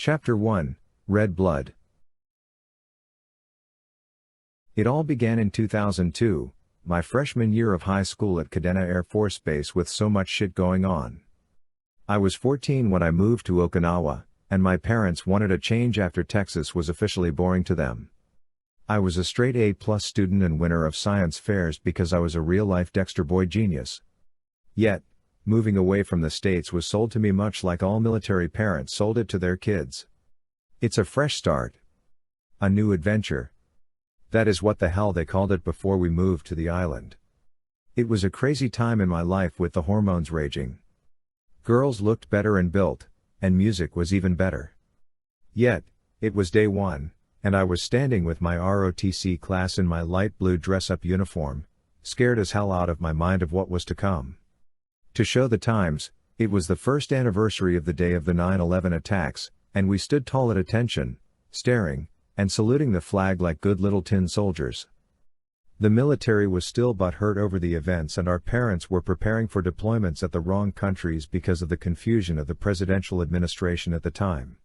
Chapter 1, Red Blood. It all began in 2002, my freshman year of high school at Kadena Air Force Base with so much shit going on. I was 14 when I moved to Okinawa, and my parents wanted a change after Texas was officially boring to them. I was a straight A+ student and winner of science fairs because I was a real-life Dexter boy genius. Yet, moving away from the States was sold to me much like all military parents sold it to their kids. It's a fresh start. A new adventure. That is what the hell they called it before we moved to the island. It was a crazy time in my life with the hormones raging. Girls looked better and built, and music was even better. Yet, it was day one, and I was standing with my ROTC class in my light blue dress-up uniform, scared as hell out of my mind of what was to come. To show the times, it was the first anniversary of the day of the 9/11 attacks, and we stood tall at attention, staring, and saluting the flag like good little tin soldiers. The military was still butthurt over the events and our parents were preparing for deployments at the wrong countries because of the confusion of the presidential administration at the time.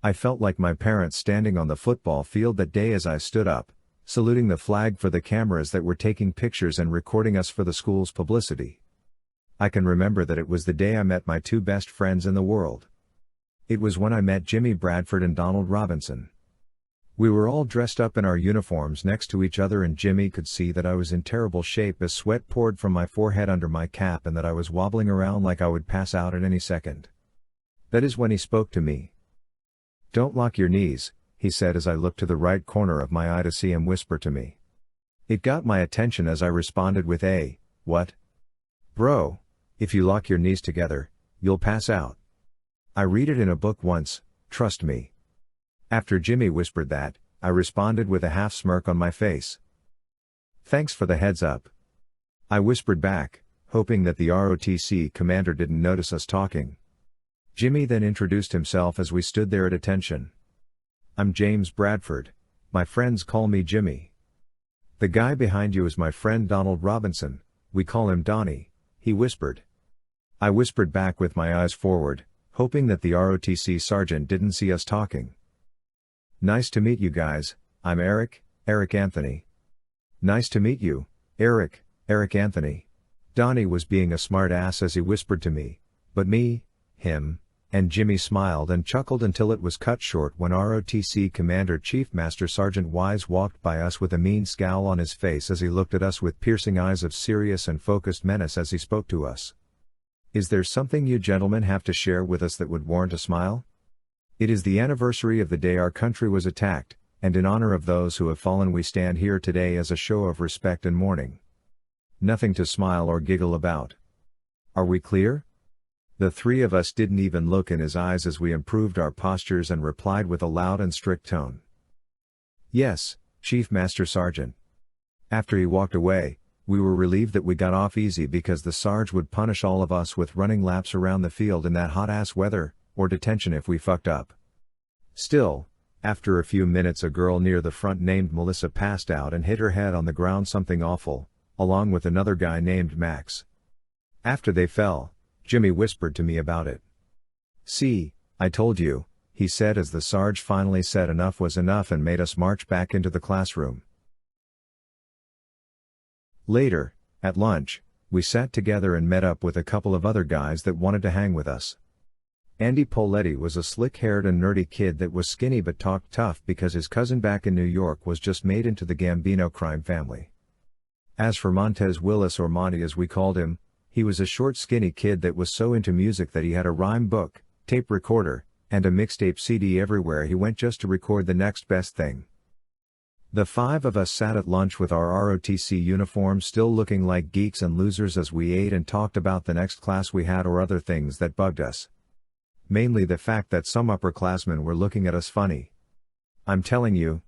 I felt like my parents standing on the football field that day as I stood up, saluting the flag for the cameras that were taking pictures and recording us for the school's publicity. I can remember that it was the day I met my two best friends in the world. It was when I met Jimmy Bradford and Donald Robinson. We were all dressed up in our uniforms next to each other and Jimmy could see that I was in terrible shape as sweat poured from my forehead under my cap and that I was wobbling around like I would pass out at any second. That is when he spoke to me. "Don't lock your knees," he said as I looked to the right corner of my eye to see him whisper to me. It got my attention as I responded with a, "What? Bro, if you lock your knees together, you'll pass out. I read it in a book once, trust me." After Jimmy whispered that, I responded with a half smirk on my face. "Thanks for the heads up." I whispered back, hoping that the ROTC commander didn't notice us talking. Jimmy then introduced himself as we stood there at attention. "I'm James Bradford, my friends call me Jimmy. The guy behind you is my friend Donald Robinson, we call him Donnie," he whispered. I whispered back with my eyes forward, hoping that the ROTC sergeant didn't see us talking. "Nice to meet you guys, I'm Eric Anthony." "Nice to meet you, Eric Anthony." Donnie was being a smart ass as he whispered to me, but me, him, and Jimmy smiled and chuckled until it was cut short when ROTC Commander Chief Master Sergeant Wise walked by us with a mean scowl on his face as he looked at us with piercing eyes of serious and focused menace as he spoke to us. "Is there something you gentlemen have to share with us that would warrant a smile? It is the anniversary of the day our country was attacked, and in honor of those who have fallen we stand here today as a show of respect and mourning. Nothing to smile or giggle about. Are we clear?" The three of us didn't even look in his eyes as we improved our postures and replied with a loud and strict tone. "Yes, Chief Master Sergeant." After he walked away, we were relieved that we got off easy because the Sarge would punish all of us with running laps around the field in that hot-ass weather, or detention if we fucked up. Still, after a few minutes a girl near the front named Melissa passed out and hit her head on the ground something awful, along with another guy named Max. After they fell, Jimmy whispered to me about it. "See, I told you," he said as the Sarge finally said enough was enough and made us march back into the classroom. Later, at lunch, we sat together and met up with a couple of other guys that wanted to hang with us. Andy Poletti was a slick-haired and nerdy kid that was skinny but talked tough because his cousin back in New York was just made into the Gambino crime family. As for Montez Willis, or Monty as we called him, he was a short skinny kid that was so into music that he had a rhyme book, tape recorder, and a mixtape CD everywhere he went just to record the next best thing. The five of us sat at lunch with our ROTC uniforms still looking like geeks and losers as we ate and talked about the next class we had or other things that bugged us. Mainly the fact that some upperclassmen were looking at us funny. I'm telling you,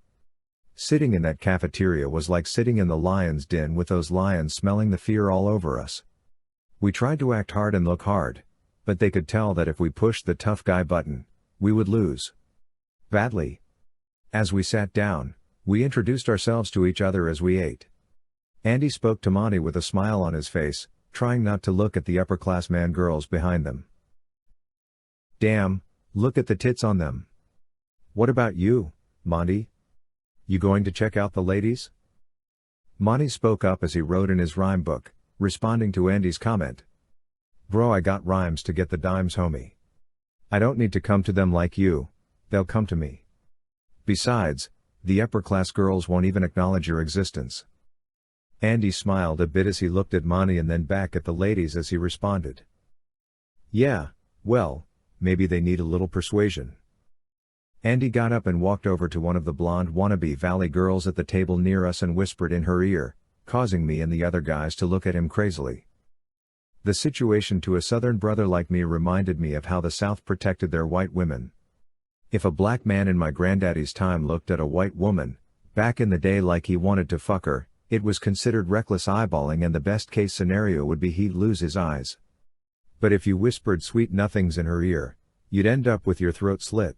sitting in that cafeteria was like sitting in the lion's den with those lions smelling the fear all over us. We tried to act hard and look hard, but they could tell that if we pushed the tough guy button, we would lose. Badly. As we sat down, we introduced ourselves to each other as we ate. Andy spoke to Monty with a smile on his face, trying not to look at the upperclassman girls behind them. "Damn, look at the tits on them," What about you, Monty? You going to check out the ladies? Monty spoke up as he wrote in his rhyme book, responding to Andy's comment. Bro, I got rhymes to get the dimes, homie. I don't need to come to them like you, they'll come to me. Besides, the upper class girls won't even acknowledge your existence. Andy smiled a bit as he looked at Monty and then back at the ladies as he responded. Yeah, well, maybe they need a little persuasion. Andy got up and walked over to one of the blonde wannabe Valley girls at the table near us and whispered in her ear, causing me and the other guys to look at him crazily. The situation to a Southern brother like me reminded me of how the South protected their white women. If a black man in my granddaddy's time looked at a white woman, back in the day like he wanted to fuck her, it was considered reckless eyeballing and the best case scenario would be he'd lose his eyes. But if you whispered sweet nothings in her ear, you'd end up with your throat slit.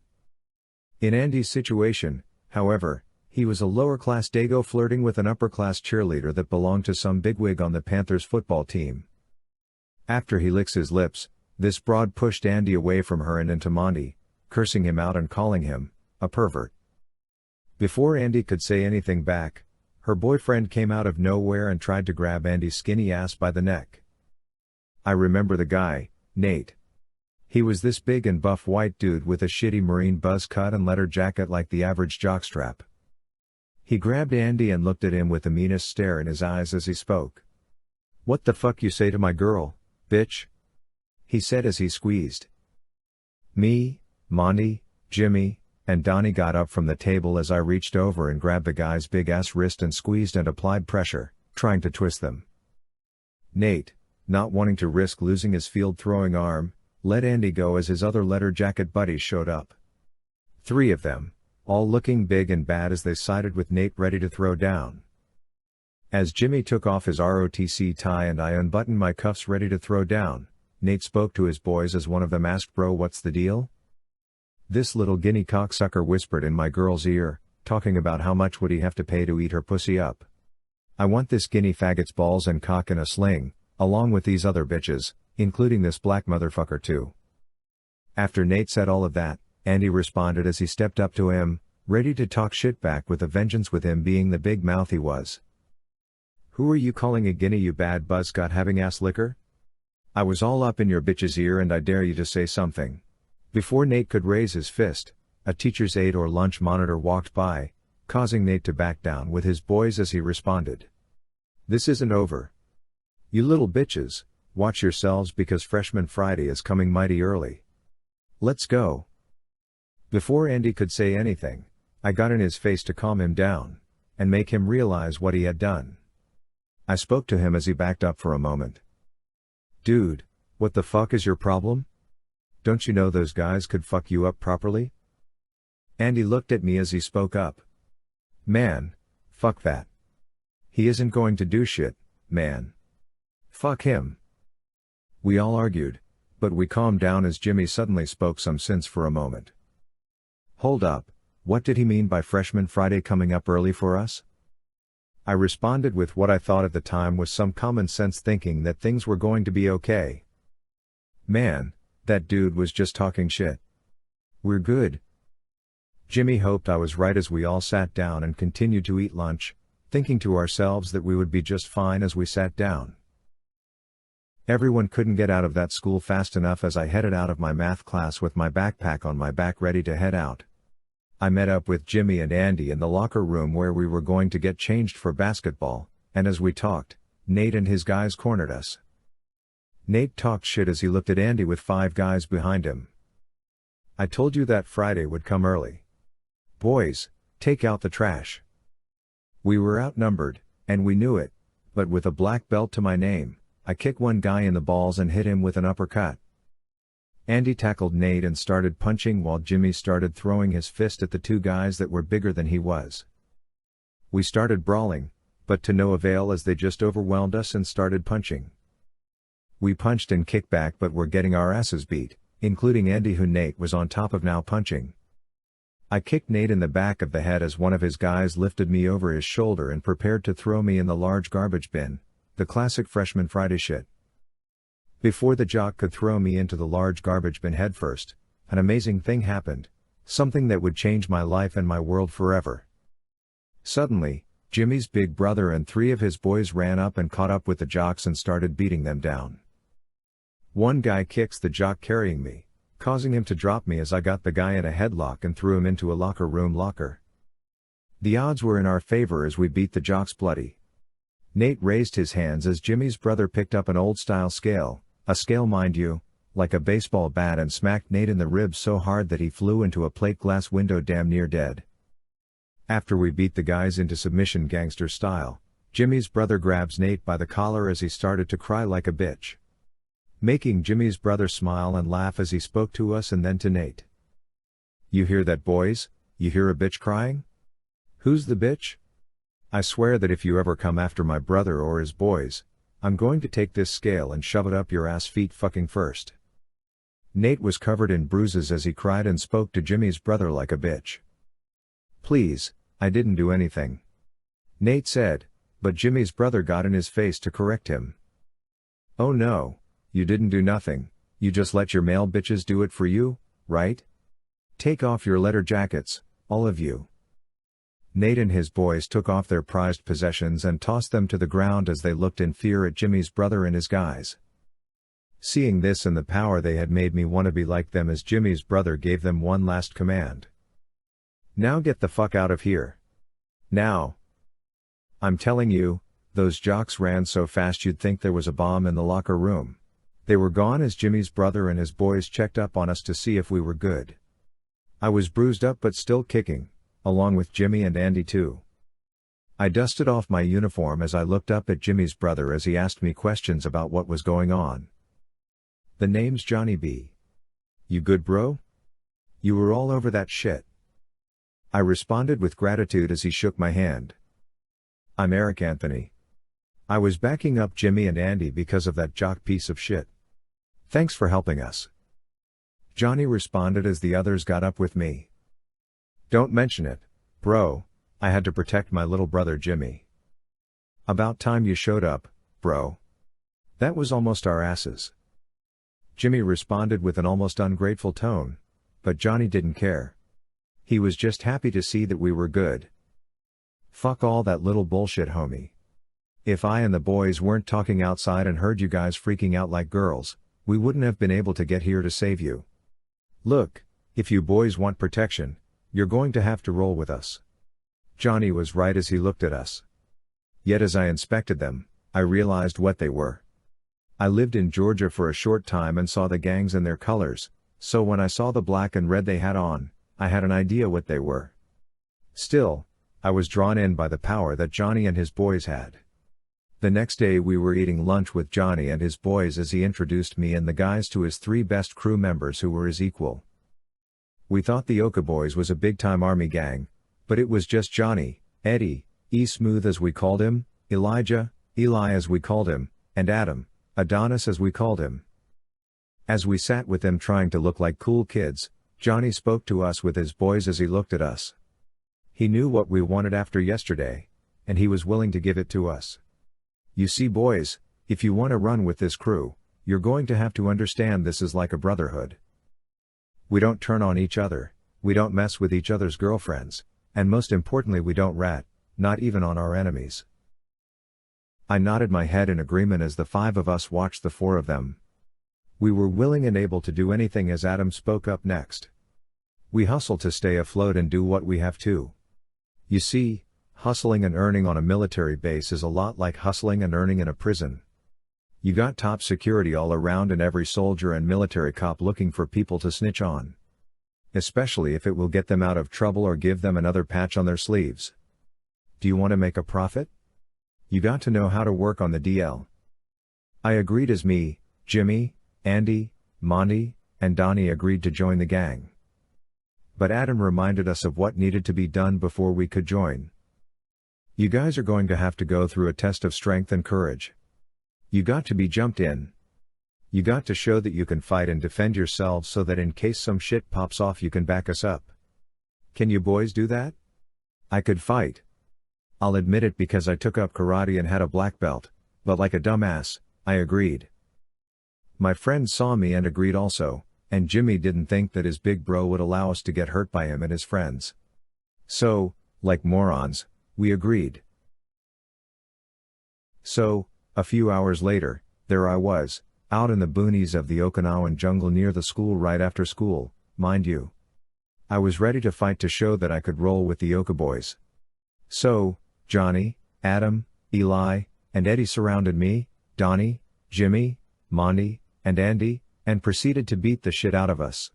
In Andy's situation, however, he was a lower-class dago flirting with an upper-class cheerleader that belonged to some bigwig on the Panthers football team. After he licks his lips, this broad pushed Andy away from her and into Monty, cursing him out and calling him a pervert. Before Andy could say anything back, her boyfriend came out of nowhere and tried to grab Andy's skinny ass by the neck. I remember the guy, Nate. He was this big and buff white dude with a shitty marine buzz cut and leather jacket like the average jockstrap. He grabbed Andy and looked at him with the meanest stare in his eyes as he spoke. "What the fuck you say to my girl, bitch?" he said as he squeezed. Me, Monty, Jimmy, and Donnie got up from the table as I reached over and grabbed the guy's big ass wrist and squeezed and applied pressure, trying to twist them. Nate, not wanting to risk losing his field throwing arm, let Andy go as his other leather jacket buddies showed up. 3 of them, all looking big and bad as they sided with Nate ready to throw down. As Jimmy took off his ROTC tie and I unbuttoned my cuffs ready to throw down, Nate spoke to his boys as one of them asked, "Bro, what's the deal?" This little guinea cocksucker whispered in my girl's ear, talking about how much would he have to pay to eat her pussy up. "I want this guinea faggot's balls and cock in a sling, along with these other bitches, including this black motherfucker too." After Nate said all of that, Andy responded as he stepped up to him, ready to talk shit back with a vengeance with him being the big mouth he was. "Who are you calling a guinea, you bad buzzcut having ass licker? I was all up in your bitch's ear and I dare you to say something." Before Nate could raise his fist, a teacher's aide or lunch monitor walked by, causing Nate to back down with his boys as he responded. "This isn't over. You little bitches, watch yourselves because Freshman Friday is coming mighty early. Let's go." Before Andy could say anything, I got in his face to calm him down, and make him realize what he had done. I spoke to him as he backed up for a moment. "Dude, what the fuck is your problem? Don't you know those guys could fuck you up properly?" Andy looked at me as he spoke up. "Man, fuck that. He isn't going to do shit, man. Fuck him." We all argued, but we calmed down as Jimmy suddenly spoke some sense for a moment. "Hold up, what did he mean by Freshman Friday coming up early for us?" I responded with what I thought at the time was some common sense thinking that things were going to be okay. "Man, that dude was just talking shit. We're good." Jimmy hoped I was right as we all sat down and continued to eat lunch, thinking to ourselves that we would be just fine as we sat down. Everyone couldn't get out of that school fast enough as I headed out of my math class with my backpack on my back ready to head out. I met up with Jimmy and Andy in the locker room where we were going to get changed for basketball, and as we talked, Nate and his guys cornered us. Nate talked shit as he looked at Andy with 5 guys behind him. "I told you that Friday would come early. Boys, take out the trash." We were outnumbered, and we knew it, but with a black belt to my name, I kicked one guy in the balls and hit him with an uppercut. Andy tackled Nate and started punching while Jimmy started throwing his fist at the 2 guys that were bigger than he was. We started brawling, but to no avail as they just overwhelmed us and started punching. We punched and kicked back but were getting our asses beat, including Andy who Nate was on top of now punching. I kicked Nate in the back of the head as one of his guys lifted me over his shoulder and prepared to throw me in the large garbage bin, the classic Freshman Friday shit. Before the jock could throw me into the large garbage bin headfirst, an amazing thing happened. Something that would change my life and my world forever. Suddenly, Jimmy's big brother and 3 of his boys ran up and caught up with the jocks and started beating them down. One guy kicks the jock carrying me, causing him to drop me as I got the guy in a headlock and threw him into a locker room locker. The odds were in our favor as we beat the jocks bloody. Nate raised his hands as Jimmy's brother picked up an old-style scale, a scale mind you, like a baseball bat, and smacked Nate in the ribs so hard that he flew into a plate glass window damn near dead. After we beat the guys into submission gangster style, Jimmy's brother grabs Nate by the collar as he started to cry like a bitch. Making Jimmy's brother smile and laugh as he spoke to us and then to Nate. "You hear that, boys? You hear a bitch crying? Who's the bitch? I swear that if you ever come after my brother or his boys, I'm going to take this scale and shove it up your ass feet fucking first." Nate was covered in bruises as he cried and spoke to Jimmy's brother like a bitch. "Please, I didn't do anything," Nate said, but Jimmy's brother got in his face to correct him. "Oh no, you didn't do nothing, you just let your male bitches do it for you, right? Take off your leather jackets, all of you." Nate and his boys took off their prized possessions and tossed them to the ground as they looked in fear at Jimmy's brother and his guys. Seeing this and the power they had made me want to be like them as Jimmy's brother gave them one last command. "Now get the fuck out of here. Now." I'm telling you, those jocks ran so fast you'd think there was a bomb in the locker room. They were gone as Jimmy's brother and his boys checked up on us to see if we were good. I was bruised up but still kicking, along with Jimmy and Andy too. I dusted off my uniform as I looked up at Jimmy's brother as he asked me questions about what was going on. "The name's Johnny B. You good, bro? You were all over that shit." I responded with gratitude as he shook my hand. "I'm Eric Anthony. I was backing up Jimmy and Andy because of that jock piece of shit. Thanks for helping us." Johnny responded as the others got up with me. "Don't mention it, bro, I had to protect my little brother Jimmy." "About time you showed up, bro. That was almost our asses." Jimmy responded with an almost ungrateful tone, but Johnny didn't care. He was just happy to see that we were good. "Fuck all that little bullshit, homie. If I and the boys weren't talking outside and heard you guys freaking out like girls, we wouldn't have been able to get here to save you. Look, if you boys want protection, you're going to have to roll with us." Johnny was right as he looked at us. Yet as I inspected them, I realized what they were. I lived in Georgia for a short time and saw the gangs and their colors, so when I saw the black and red they had on, I had an idea what they were. Still, I was drawn in by the power that Johnny and his boys had. The next day we were eating lunch with Johnny and his boys as he introduced me and the guys to his 3 best crew members who were his equal. We thought the Okiboyz was a big-time army gang, but it was just Johnny, Eddie, E Smooth as we called him, Elijah, Eli as we called him, and Adam, Adonis as we called him. As we sat with them trying to look like cool kids, Johnny spoke to us with his boys as he looked at us. He knew what we wanted after yesterday, and he was willing to give it to us. "You see, boys, if you want to run with this crew, you're going to have to understand this is like a brotherhood. We don't turn on each other, we don't mess with each other's girlfriends, and most importantly we don't rat, not even on our enemies." I nodded my head in agreement as the 5 of us watched the 4 of them. We were willing and able to do anything as Adam spoke up next. "We hustle to stay afloat and do what we have to. You see, hustling and earning on a military base is a lot like hustling and earning in a prison. You got top security all around and every soldier and military cop looking for people to snitch on. Especially if it will get them out of trouble or give them another patch on their sleeves. Do you want to make a profit? You got to know how to work on the DL." I agreed as me, Jimmy, Andy, Monty, and Donnie agreed to join the gang. But Adam reminded us of what needed to be done before we could join. "You guys are going to have to go through a test of strength and courage. You got to be jumped in. You got to show that you can fight and defend yourselves so that in case some shit pops off you can back us up. Can you boys do that?" I could fight. I'll admit it because I took up karate and had a black belt, but like a dumbass, I agreed. My friends saw me and agreed also, and Jimmy didn't think that his big bro would allow us to get hurt by him and his friends. So, like morons, we agreed. So, a few hours later, there I was, out in the boonies of the Okinawan jungle near the school right after school, mind you. I was ready to fight to show that I could roll with the Okiboyz. So, Johnny, Adam, Eli, and Eddie surrounded me, Donnie, Jimmy, Monty, and Andy, and proceeded to beat the shit out of us.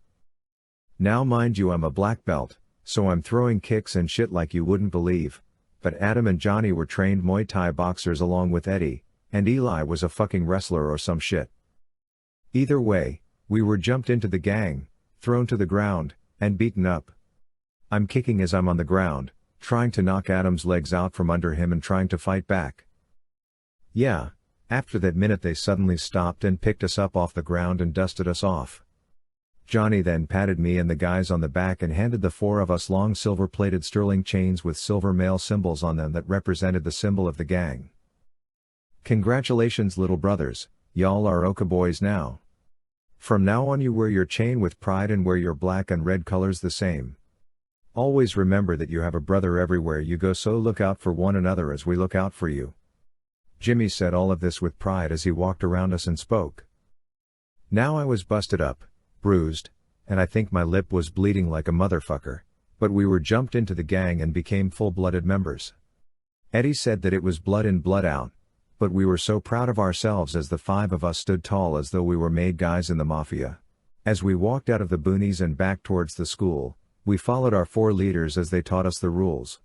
Now mind you, I'm a black belt, so I'm throwing kicks and shit like you wouldn't believe, but Adam and Johnny were trained Muay Thai boxers along with Eddie, and Eli was a fucking wrestler or some shit. Either way, we were jumped into the gang, thrown to the ground, and beaten up. I'm kicking as I'm on the ground, trying to knock Adam's legs out from under him and trying to fight back. Yeah, after that minute they suddenly stopped and picked us up off the ground and dusted us off. Johnny then patted me and the guys on the back and handed the four of us long silver-plated sterling chains with silver male symbols on them that represented the symbol of the gang. Congratulations little brothers, y'all are Okiboyz now. From now on you wear your chain with pride and wear your black and red colors the same. Always remember that you have a brother everywhere you go, so look out for one another as we look out for you. Jimmy said all of this with pride as he walked around us and spoke. Now I was busted up, bruised, and I think my lip was bleeding like a motherfucker, but we were jumped into the gang and became full-blooded members. Eddie said that it was blood in blood out, but we were so proud of ourselves as the five of us stood tall as though we were made guys in the mafia. As we walked out of the boonies and back towards the school, we followed our four leaders as they taught us the rules.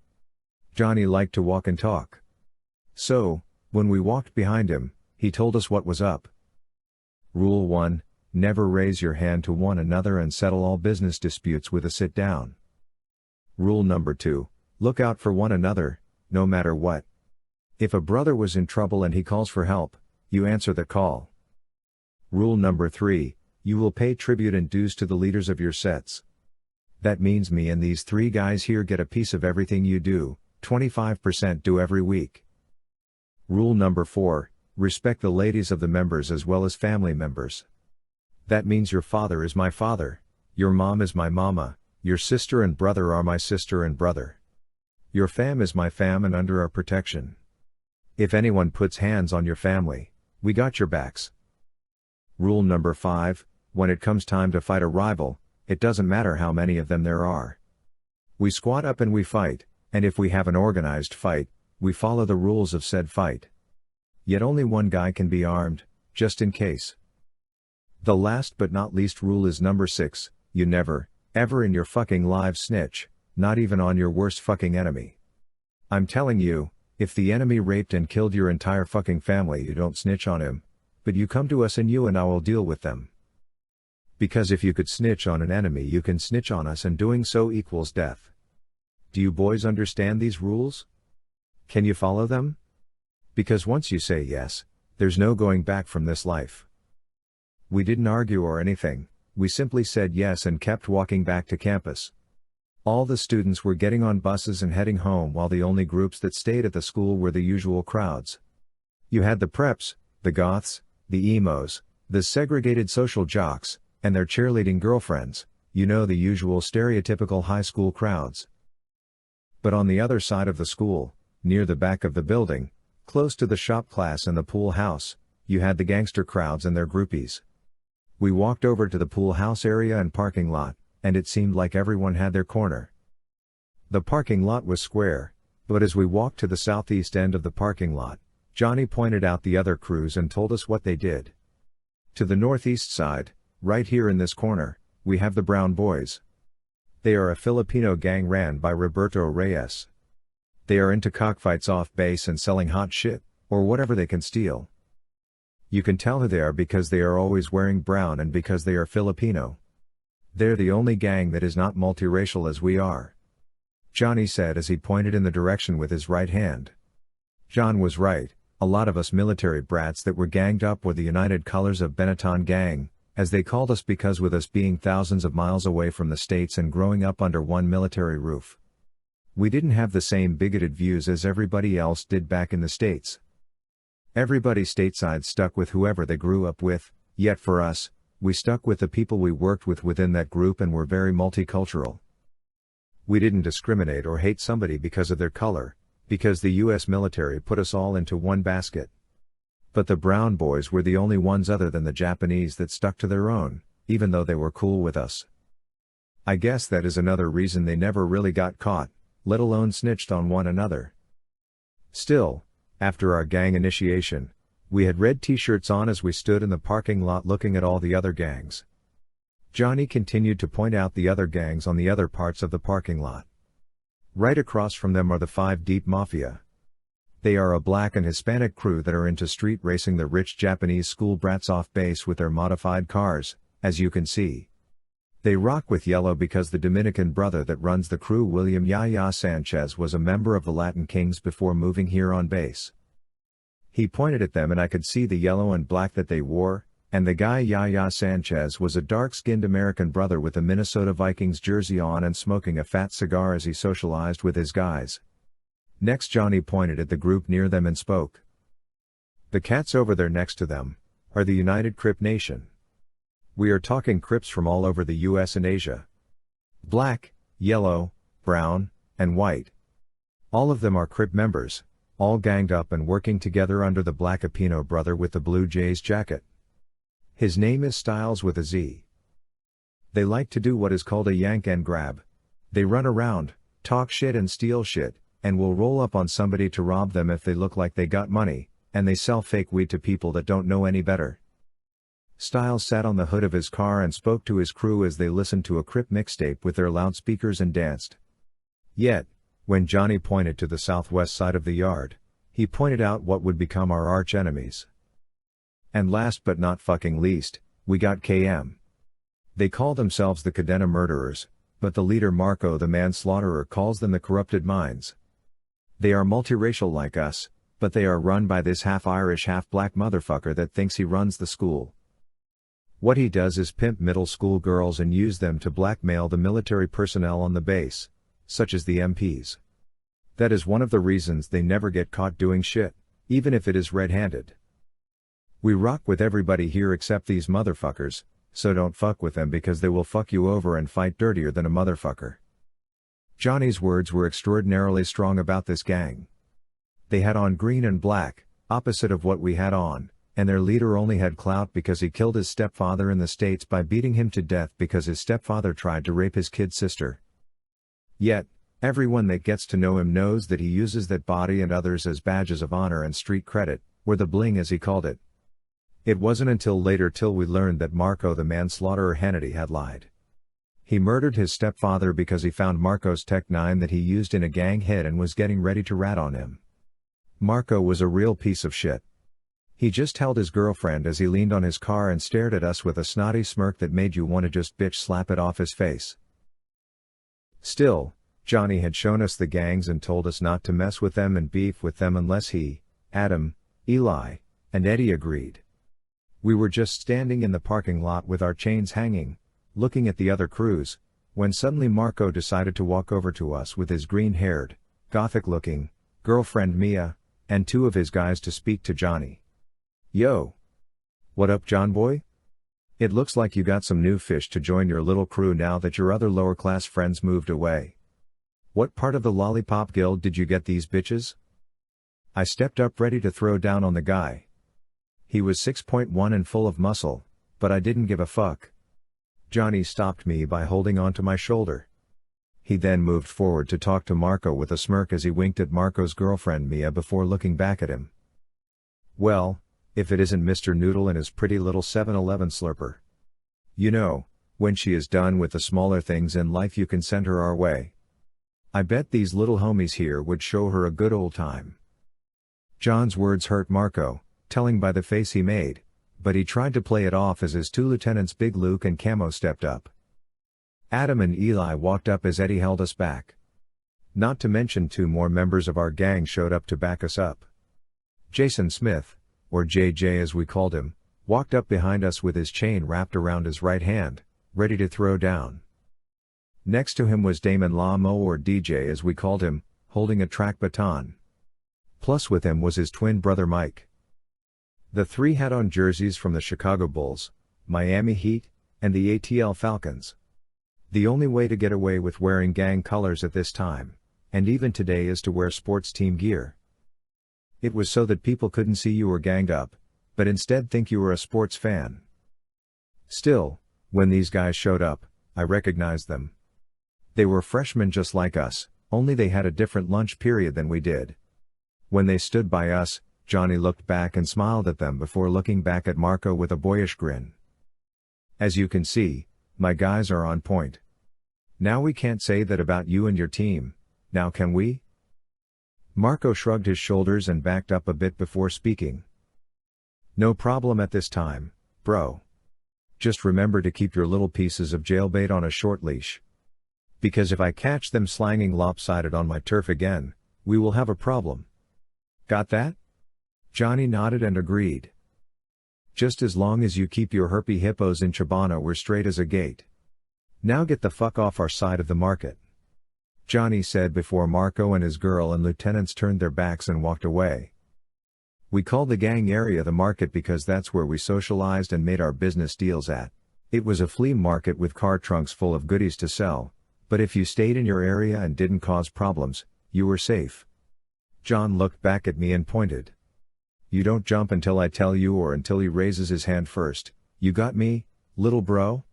Johnny liked to walk and talk. So, when we walked behind him, he told us what was up. Rule 1, never raise your hand to one another and settle all business disputes with a sit down. Rule number 2, look out for one another, no matter what. If a brother was in trouble and he calls for help, you answer the call. Rule number 3, you will pay tribute and dues to the leaders of your sets. That means me and these three guys here get a piece of everything you do, 25% due every week. Rule number 4, respect the ladies of the members as well as family members. That means your father is my father, your mom is my mama, your sister and brother are my sister and brother. Your fam is my fam and under our protection. If anyone puts hands on your family, we got your backs. Rule number 5, when it comes time to fight a rival, it doesn't matter how many of them there are. We squat up and we fight, and if we have an organized fight, we follow the rules of said fight. Yet only one guy can be armed, just in case. The last but not least rule is number 6, you never, ever in your fucking lives snitch, not even on your worst fucking enemy. I'm telling you, if the enemy raped and killed your entire fucking family, you don't snitch on him, but you come to us and you and I will deal with them. Because if you could snitch on an enemy, you can snitch on us, and doing so equals death. Do you boys understand these rules? Can you follow them? Because once you say yes, there's no going back from this life. We didn't argue or anything, we simply said yes and kept walking back to campus. All the students were getting on buses and heading home, while the only groups that stayed at the school were the usual crowds. You had the preps, the goths, the emos, the segregated social jocks, and their cheerleading girlfriends, you know, the usual stereotypical high school crowds. But on the other side of the school, near the back of the building, close to the shop class and the pool house, you had the gangster crowds and their groupies. We walked over to the pool house area and parking lot, and it seemed like everyone had their corner. The parking lot was square, but as we walked to the southeast end of the parking lot, Johnny pointed out the other crews and told us what they did. To the northeast side, right here in this corner, we have the Brown Boys. They are a Filipino gang ran by Roberto Reyes. They are into cockfights off base and selling hot shit, or whatever they can steal. You can tell who they are because they are always wearing brown and because they are Filipino. They're the only gang that is not multiracial as we are. Johnny said as he pointed in the direction with his right hand. John was right, a lot of us military brats that were ganged up were the United Colors of Benetton gang, as they called us, because with us being thousands of miles away from the States and growing up under one military roof, we didn't have the same bigoted views as everybody else did back in the States. Everybody stateside stuck with whoever they grew up with, yet for us, we stuck with the people we worked with within that group and were very multicultural. We didn't discriminate or hate somebody because of their color, because the US military put us all into one basket. But the brown boys were the only ones other than the Japanese that stuck to their own, even though they were cool with us. I guess that is another reason they never really got caught, let alone snitched on one another. Still, after our gang initiation, we had red t-shirts on as we stood in the parking lot looking at all the other gangs. Johnny continued to point out the other gangs on the other parts of the parking lot. Right across from them are the Five Deep Mafia. They are a black and Hispanic crew that are into street racing the rich Japanese school brats off base with their modified cars, as you can see. They rock with yellow because the Dominican brother that runs the crew, William Yaya Sanchez, was a member of the Latin Kings before moving here on base. He pointed at them and I could see the yellow and black that they wore, and the guy Yaya Sanchez was a dark-skinned American brother with a Minnesota Vikings jersey on and smoking a fat cigar as he socialized with his guys. Next, Johnny pointed at the group near them and spoke. The cats over there next to them are the United Crip Nation. We are talking Crips from all over the US and Asia. Black, yellow, brown, and white. All of them are Crip members, all ganged up and working together under the black Apino brother with the Blue Jays jacket. His name is Styles with a Z. They like to do what is called a yank and grab. They run around, talk shit and steal shit, and will roll up on somebody to rob them if they look like they got money, and they sell fake weed to people that don't know any better. Styles sat on the hood of his car and spoke to his crew as they listened to a Crip mixtape with their loudspeakers and danced. Yet, when Johnny pointed to the southwest side of the yard, he pointed out what would become our arch enemies. And last but not fucking least, we got KM. They call themselves the Cadena Murderers, but the leader Marco the Manslaughterer calls them the Corrupted Minds. They are multiracial like us, but they are run by this half-Irish half-black motherfucker that thinks he runs the school. What he does is pimp middle school girls and use them to blackmail the military personnel on the base, such as the MPs. That is one of the reasons they never get caught doing shit, even if it is red-handed. We rock with everybody here except these motherfuckers, so don't fuck with them because they will fuck you over and fight dirtier than a motherfucker. Johnny's words were extraordinarily strong about this gang. They had on green and black, opposite of what we had on, and their leader only had clout because he killed his stepfather in the States by beating him to death because his stepfather tried to rape his kid sister. Yet, everyone that gets to know him knows that he uses that body and others as badges of honor and street credit, or the bling as he called it. It wasn't until later till we learned that Marco the Manslaughterer Hannity had lied. He murdered his stepfather because he found Marco's Tech 9 that he used in a gang hit and was getting ready to rat on him. Marco was a real piece of shit. He just held his girlfriend as he leaned on his car and stared at us with a snotty smirk that made you want to just bitch slap it off his face. Still, Johnny had shown us the gangs and told us not to mess with them and beef with them unless he, Adam, Eli, and Eddie agreed. We were just standing in the parking lot with our chains hanging, looking at the other crews, when suddenly Marco decided to walk over to us with his green-haired, gothic-looking, girlfriend Mia, and two of his guys to speak to Johnny. Yo! What up, John boy? It looks like you got some new fish to join your little crew now that your other lower-class friends moved away. What part of the Lollipop Guild did you get these bitches? I stepped up ready to throw down on the guy. He was 6'1" and full of muscle, but I didn't give a fuck. Johnny stopped me by holding onto my shoulder. He then moved forward to talk to Marco with a smirk as he winked at Marco's girlfriend Mia before looking back at him. Well, if it isn't Mr. Noodle and his pretty little 7-Eleven slurper. You know, when she is done with the smaller things in life you can send her our way. I bet these little homies here would show her a good old time. John's words hurt Marco, telling by the face he made, but he tried to play it off as his two lieutenants Big Luke and Camo stepped up. Adam and Eli walked up as Eddie held us back. Not to mention two more members of our gang showed up to back us up. Jason Smith, or JJ as we called him, walked up behind us with his chain wrapped around his right hand, ready to throw down. Next to him was Damon Lamo or DJ as we called him, holding a track baton. Plus with him was his twin brother Mike. The three had on jerseys from the Chicago Bulls, Miami Heat, and the ATL Falcons. The only way to get away with wearing gang colors at this time, and even today, is to wear sports team gear. It was so that people couldn't see you were ganged up, but instead think you were a sports fan. Still, when these guys showed up, I recognized them. They were freshmen just like us, only they had a different lunch period than we did. When they stood by us, Johnny looked back and smiled at them before looking back at Marco with a boyish grin. As you can see, my guys are on point. Now we can't say that about you and your team, now can we? Marco shrugged his shoulders and backed up a bit before speaking. No problem at this time, bro. Just remember to keep your little pieces of jailbait on a short leash. Because if I catch them slanging lopsided on my turf again, we will have a problem. Got that? Johnny nodded and agreed. Just as long as you keep your herpy hippos in Chibana, we're straight as a gate. Now get the fuck off our side of the market, Johnny said before Marco and his girl and lieutenants turned their backs and walked away. We called the gang area the market because that's where we socialized and made our business deals at. It was a flea market with car trunks full of goodies to sell, but if you stayed in your area and didn't cause problems, you were safe. John looked back at me and pointed. You don't jump until I tell you or until he raises his hand first, you got me, little bro?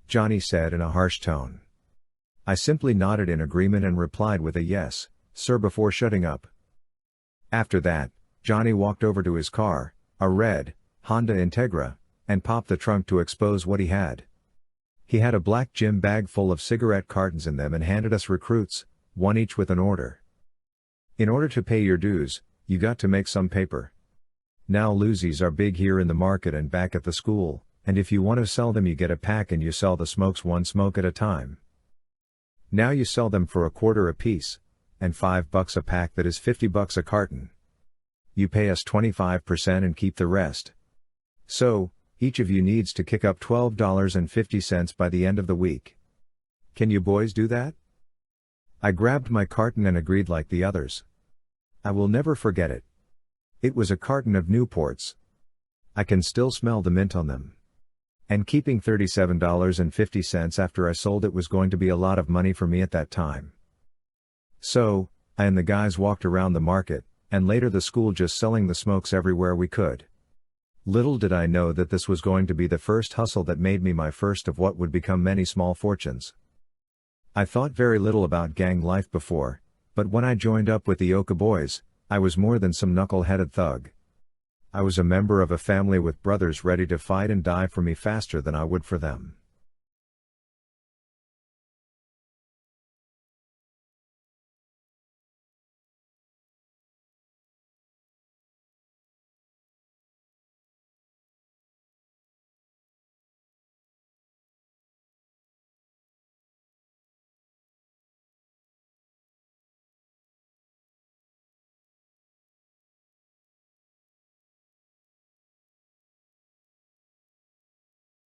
Johnny said in a harsh tone. I simply nodded in agreement and replied with a yes, sir, before shutting up. After that, Johnny walked over to his car, a red Honda Integra, and popped the trunk to expose what he had. He had a black gym bag full of cigarette cartons in them and handed us recruits, one each with an order. In order to pay your dues, you got to make some paper. Now loosies are big here in the market and back at the school, and if you want to sell them you get a pack and you sell the smokes one smoke at a time. Now you sell them for $0.25 a piece, and $5 a pack, that is $50 a carton. You pay us 25% and keep the rest. So, each of you needs to kick up $12.50 by the end of the week. Can you boys do that? I grabbed my carton and agreed like the others. I will never forget it. It was a carton of Newports. I can still smell the mint on them. And keeping $37.50 after I sold it was going to be a lot of money for me at that time. So, I and the guys walked around the market, and later the school, just selling the smokes everywhere we could. Little did I know that this was going to be the first hustle that made me my first of what would become many small fortunes. I thought very little about gang life before, but when I joined up with the Okiboyz, I was more than some knuckle-headed thug. I was a member of a family with brothers ready to fight and die for me faster than I would for them.